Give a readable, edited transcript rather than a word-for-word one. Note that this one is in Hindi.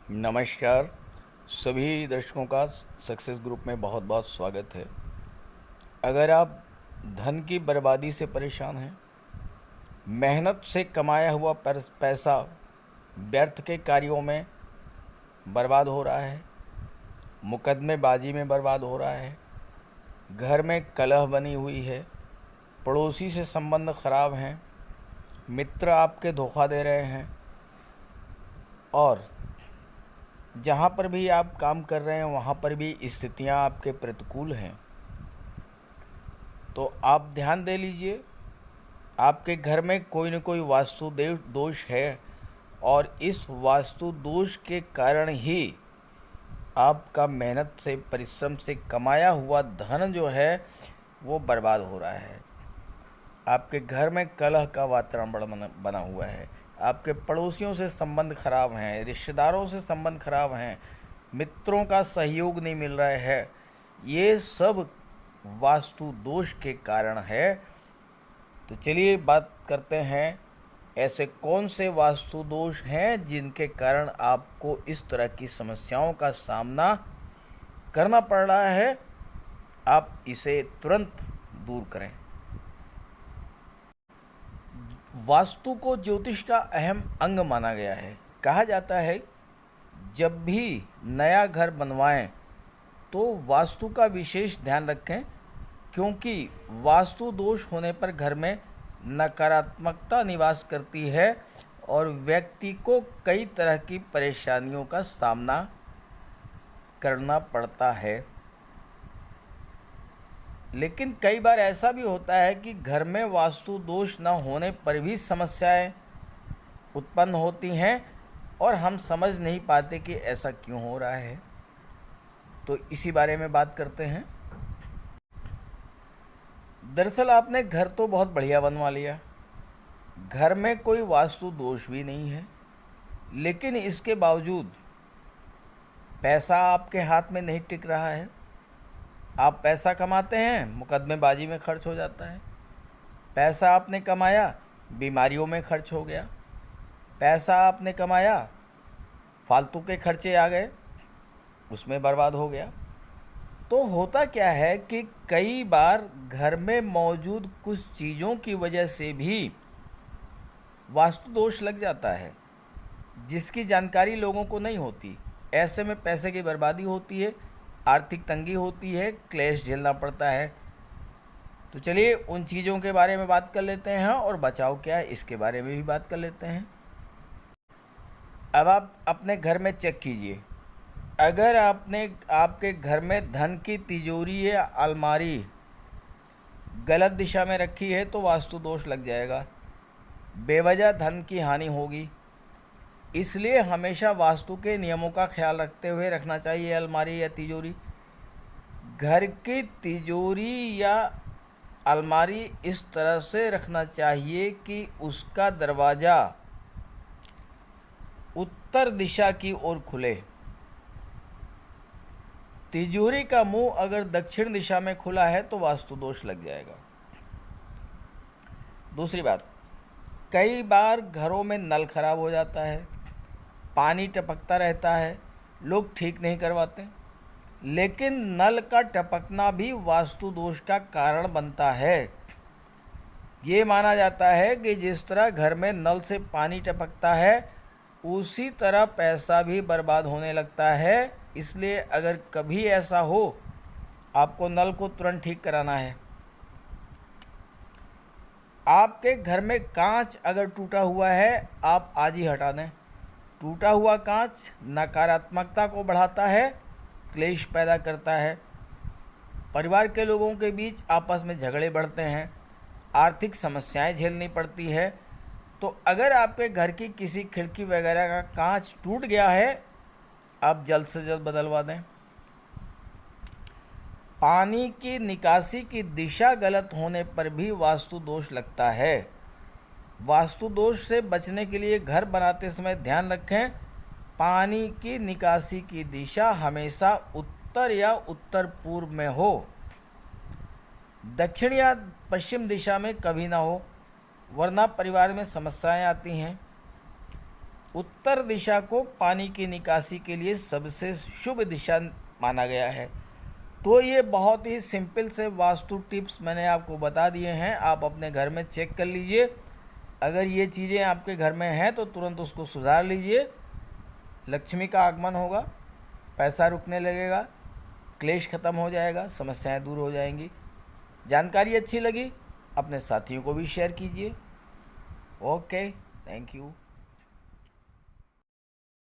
नमस्कार। सभी दर्शकों का सक्सेस ग्रुप में बहुत बहुत स्वागत है। अगर आप धन की बर्बादी से परेशान हैं, मेहनत से कमाया हुआ पैसा व्यर्थ के कार्यों में बर्बाद हो रहा है, मुकदमेबाजी में बर्बाद हो रहा है, घर में कलह बनी हुई है, पड़ोसी से संबंध खराब हैं, मित्र आपके धोखा दे रहे हैं और जहाँ पर भी आप काम कर रहे हैं वहाँ पर भी स्थितियाँ आपके प्रतिकूल हैं, तो आप ध्यान दे लीजिए। आपके घर में कोई न कोई वास्तु दोष है और इस वास्तु दोष के कारण ही आपका मेहनत से परिश्रम से कमाया हुआ धन जो है वो बर्बाद हो रहा है। आपके घर में कलह का वातावरण बना हुआ है, आपके पड़ोसियों से संबंध खराब हैं, रिश्तेदारों से संबंध खराब हैं, मित्रों का सहयोग नहीं मिल रहा है। ये सब वास्तु दोष के कारण है। तो चलिए बात करते हैं, ऐसे कौन से वास्तु दोष हैं जिनके कारण आपको इस तरह की समस्याओं का सामना करना पड़ रहा है। आप इसे तुरंत दूर करें। वास्तु को ज्योतिष का अहम अंग माना गया है। कहा जाता है जब भी नया घर बनवाएं तो वास्तु का विशेष ध्यान रखें, क्योंकि वास्तु दोष होने पर घर में नकारात्मकता निवास करती है और व्यक्ति को कई तरह की परेशानियों का सामना करना पड़ता है। लेकिन कई बार ऐसा भी होता है कि घर में वास्तु दोष न होने पर भी समस्याएं उत्पन्न होती हैं और हम समझ नहीं पाते कि ऐसा क्यों हो रहा है। तो इसी बारे में बात करते हैं। दरअसल आपने घर तो बहुत बढ़िया बनवा लिया, घर में कोई वास्तु दोष भी नहीं है, लेकिन इसके बावजूद पैसा आपके हाथ में नहीं टिक रहा है। आप पैसा कमाते हैं, मुकदमेबाजी में खर्च हो जाता है। पैसा आपने कमाया, बीमारियों में खर्च हो गया। पैसा आपने कमाया, फालतू के खर्चे आ गए, उसमें बर्बाद हो गया। तो होता क्या है कि कई बार घर में मौजूद कुछ चीज़ों की वजह से भी वास्तु दोष लग जाता है, जिसकी जानकारी लोगों को नहीं होती। ऐसे में पैसे की बर्बादी होती है, आर्थिक तंगी होती है, क्लेश झेलना पड़ता है। तो चलिए उन चीज़ों के बारे में बात कर लेते हैं और बचाव क्या है इसके बारे में भी बात कर लेते हैं। अब आप अपने घर में चेक कीजिए, अगर आपके घर में धन की तिजोरी या अलमारी गलत दिशा में रखी है तो वास्तु दोष लग जाएगा, बेवजह धन की हानि होगी। इसलिए हमेशा वास्तु के नियमों का ख्याल रखते हुए रखना चाहिए अलमारी या तिजोरी। घर की तिजोरी या अलमारी इस तरह से रखना चाहिए कि उसका दरवाज़ा उत्तर दिशा की ओर खुले। तिजोरी का मुंह अगर दक्षिण दिशा में खुला है तो वास्तु दोष लग जाएगा। दूसरी बात, कई बार घरों में नल खराब हो जाता है, पानी टपकता रहता है, लोग ठीक नहीं करवाते, लेकिन नल का टपकना भी वास्तु दोष का कारण बनता है। ये माना जाता है कि जिस तरह घर में नल से पानी टपकता है उसी तरह पैसा भी बर्बाद होने लगता है। इसलिए अगर कभी ऐसा हो, आपको नल को तुरंत ठीक कराना है। आपके घर में कांच अगर टूटा हुआ है, आप आज ही हटा दें। टूटा हुआ कांच नकारात्मकता को बढ़ाता है, क्लेश पैदा करता है, परिवार के लोगों के बीच आपस में झगड़े बढ़ते हैं, आर्थिक समस्याएं झेलनी पड़ती है। तो अगर आपके घर की किसी खिड़की वगैरह का कांच टूट गया है, आप जल्द से जल्द बदलवा दें। पानी की निकासी की दिशा गलत होने पर भी वास्तु दोष लगता है। वास्तु दोष से बचने के लिए घर बनाते समय ध्यान रखें, पानी की निकासी की दिशा हमेशा उत्तर या उत्तर पूर्व में हो, दक्षिण या पश्चिम दिशा में कभी ना हो, वरना परिवार में समस्याएं आती हैं। उत्तर दिशा को पानी की निकासी के लिए सबसे शुभ दिशा माना गया है। तो ये बहुत ही सिंपल से वास्तु टिप्स मैंने आपको बता दिए हैं, आप अपने घर में चेक कर लीजिए। अगर ये चीज़ें आपके घर में हैं तो तुरंत उसको सुधार लीजिए। लक्ष्मी का आगमन होगा, पैसा रुकने लगेगा, क्लेश खत्म हो जाएगा, समस्याएं दूर हो जाएंगी। जानकारी अच्छी लगी अपने साथियों को भी शेयर कीजिए। Okay, thank you.